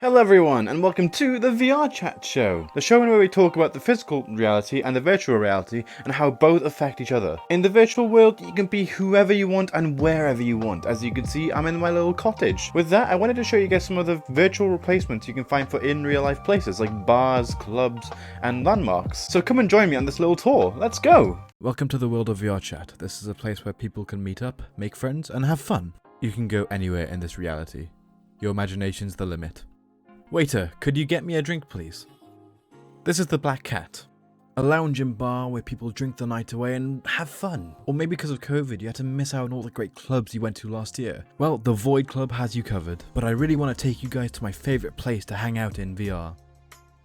Hello everyone, and welcome to the VRchat Show, the show where we talk about the physical reality and the virtual reality and how both affect each other. In the virtual world, you can be whoever you want and wherever you want. As you can see, I'm in my little cottage. With that, I wanted to show you guys some of the virtual replacements you can find for in real life places like bars, clubs, and landmarks. So come and join me on this little tour. Let's go! Welcome to the world of VRchat. This is a place where people can meet up, make friends, and have fun. You can go anywhere in this reality. Your imagination's the limit. Waiter, could you get me a drink, please? This is the Black Cat, a lounge and bar where people drink the night away and have fun. Or maybe because of COVID, you had to miss out on all the great clubs you went to last year. Well, the Void Club has you covered, but I really want to take you guys to my favourite place to hang out in VR.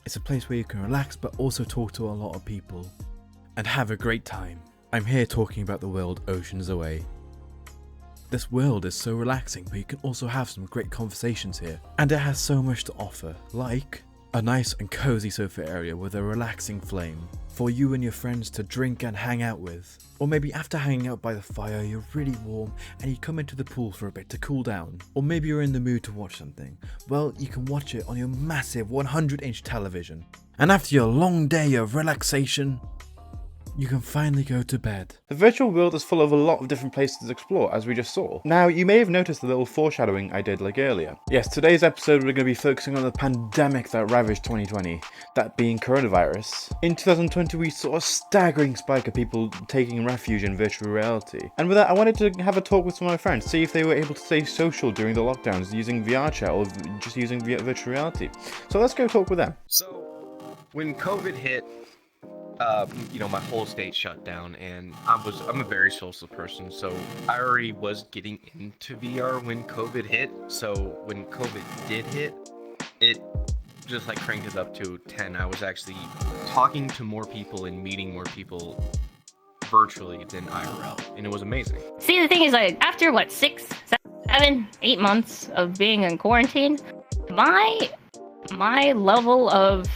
It's a place where you can relax but also talk to a lot of people and have a great time. I'm here talking about the world oceans away. This world is so relaxing, but you can also have some great conversations here. And it has so much to offer, like a nice and cozy sofa area with a relaxing flame for you and your friends to drink and hang out with. Or maybe after hanging out by the fire, you're really warm and you come into the pool for a bit to cool down. Or maybe you're in the mood to watch something. Well, you can watch it on your massive 100-inch television. And after your long day of relaxation, you can finally go to bed. The virtual world is full of a lot of different places to explore, as we just saw. Now, you may have noticed the little foreshadowing I did like earlier. Yes, today's episode we're going to be focusing on the pandemic that ravaged 2020, that being coronavirus. In 2020 we saw a staggering spike of people taking refuge in virtual reality. And with that, I wanted to have a talk with some of my friends, see if they were able to stay social during the lockdowns using VRchat or just using virtual reality. So let's go talk with them. So, when COVID hit, my whole state shut down, and I'm a very social person, so I already was getting into VR when COVID hit. So when COVID did hit, it just like cranked it up to 10. I was actually talking to more people and meeting more people virtually than IRL, and it was amazing. See, the thing is, like, after 6, 7, 8 months of being in quarantine, my level of,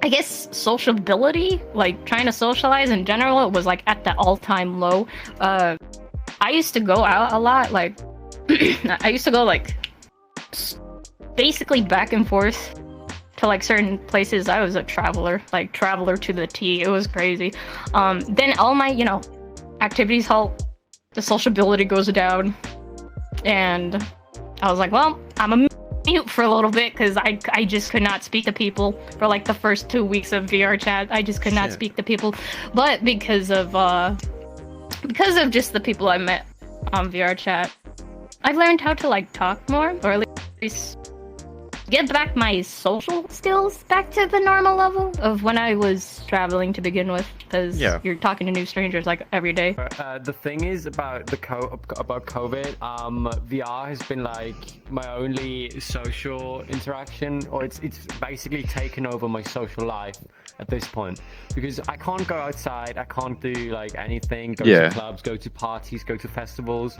I guess, sociability, like trying to socialize in general, it was like at the all-time low. I used to go out a lot, like I used to go like basically back and forth to like certain places. I was a traveler to the T. It was crazy. Then all my, activities halt, the sociability goes down, and I was like, well, I'm a mute for a little bit because I just could not speak to people for like the first 2 weeks of VRchat. I just could not speak to people, but because of just the people I met on VRchat, I've learned how to like talk more, or at least get back my social skills back to the normal level of when I was traveling to begin with, because you're talking to new strangers like every day. The thing is about COVID, VR has been like my only social interaction, or it's basically taken over my social life at this point, because I can't go outside, I can't do like anything, go to clubs, go to parties, go to festivals,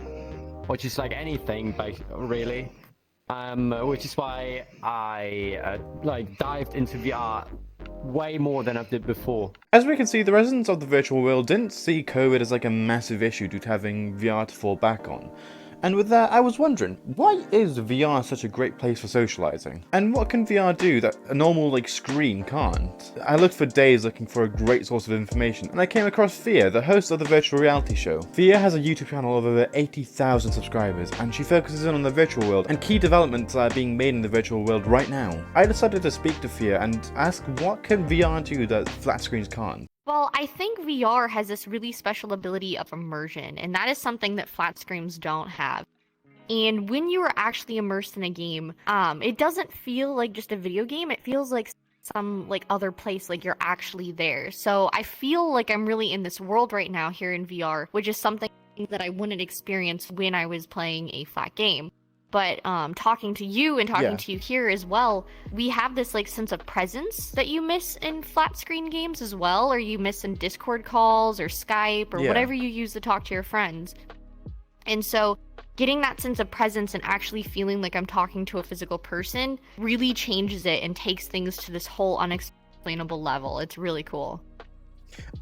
or just like anything, really. Which is why I dived into VR way more than I did before. As we can see, the residents of the virtual world didn't see COVID as like a massive issue due to having VR to fall back on. And with that, I was wondering, why is VR such a great place for socializing? And what can VR do that a normal screen can't? I looked for days looking for a great source of information, and I came across Phia, the host of the virtual reality show. Phia has a YouTube channel of over 80,000 subscribers, and she focuses in on the virtual world and key developments that are being made in the virtual world right now. I decided to speak to Phia and ask what can VR do that flat screens can't? Well, I think VR has this really special ability of immersion, and that is something that flat screens don't have. And when you are actually immersed in a game, it doesn't feel like just a video game. It feels like some other place, like you're actually there. So I feel like I'm really in this world right now here in VR, which is something that I wouldn't experience when I was playing a flat game. But talking to you and talking to you here as well, we have this sense of presence that you miss in flat screen games as well, or you miss in Discord calls or Skype or whatever you use to talk to your friends. And so getting that sense of presence and actually feeling like I'm talking to a physical person really changes it and takes things to this whole unexplainable level. It's really cool.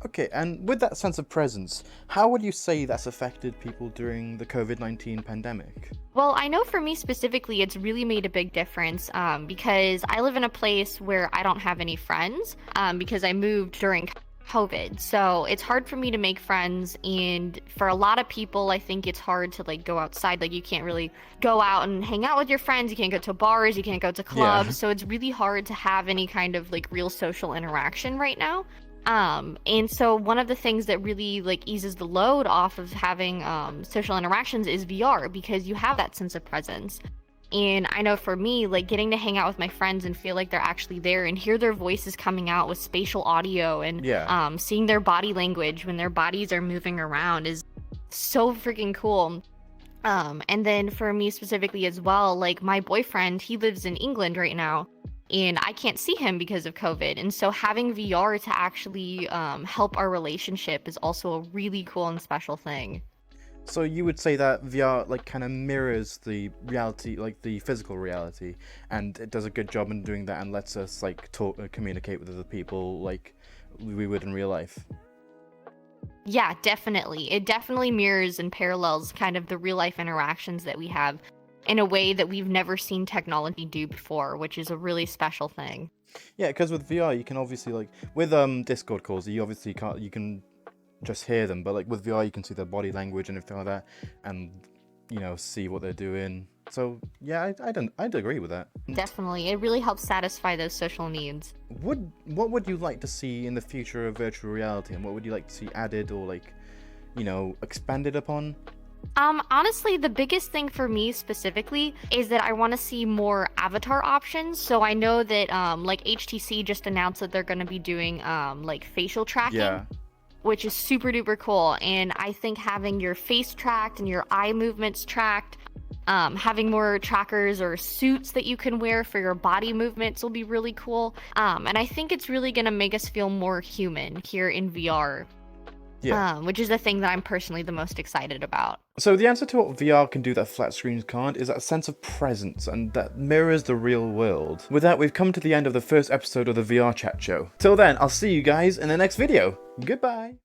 Okay, and with that sense of presence, how would you say that's affected people during the COVID-19 pandemic? Well, I know for me specifically, it's really made a big difference because I live in a place where I don't have any friends because I moved during COVID. So it's hard for me to make friends. And for a lot of people, I think it's hard to like go outside. Like you can't really go out and hang out with your friends. You can't go to bars. You can't go to clubs. Yeah. So it's really hard to have any kind of like real social interaction right now. And so one of the things that really like eases the load off of having social interactions is VR because you have that sense of presence. And I know for me, like getting to hang out with my friends and feel like they're actually there and hear their voices coming out with spatial audio and Yeah. seeing their body language when their bodies are moving around is so freaking cool. And then for me specifically as well, like my boyfriend, he lives in England right now and I can't see him because of COVID. And so having VR to actually help our relationship is also a really cool and special thing. So you would say that VR like kind of mirrors the reality, like the physical reality, and it does a good job in doing that and lets us like talk, communicate with other people like we would in real life. Yeah, definitely. It definitely mirrors and parallels kind of the real life interactions that we have in a way that we've never seen technology do before, which is a really special thing. Yeah, because with VR you can obviously like with Discord calls you obviously can't, you can just hear them, but like with VR you can see their body language and everything like that, and you know, see what they're doing. So yeah, I'd agree with that. Definitely. It really helps satisfy those social needs. What would you like to see in the future of virtual reality, and what would you like to see added or like, you know, expanded upon? Honestly, the biggest thing for me specifically is that I want to see more avatar options. So I know that like HTC just announced that they're going to be doing like facial tracking. Yeah. Which is super duper cool. And I think having your face tracked and your eye movements tracked, having more trackers or suits that you can wear for your body movements will be really cool. And I think it's really going to make us feel more human here in VR. Yeah. Which is the thing that I'm personally the most excited about. So the answer to what VR can do that flat screens can't is that sense of presence, and that mirrors the real world. With that, we've come to the end of the first episode of the VRchat Show. Till then, I'll see you guys in the next video. Goodbye!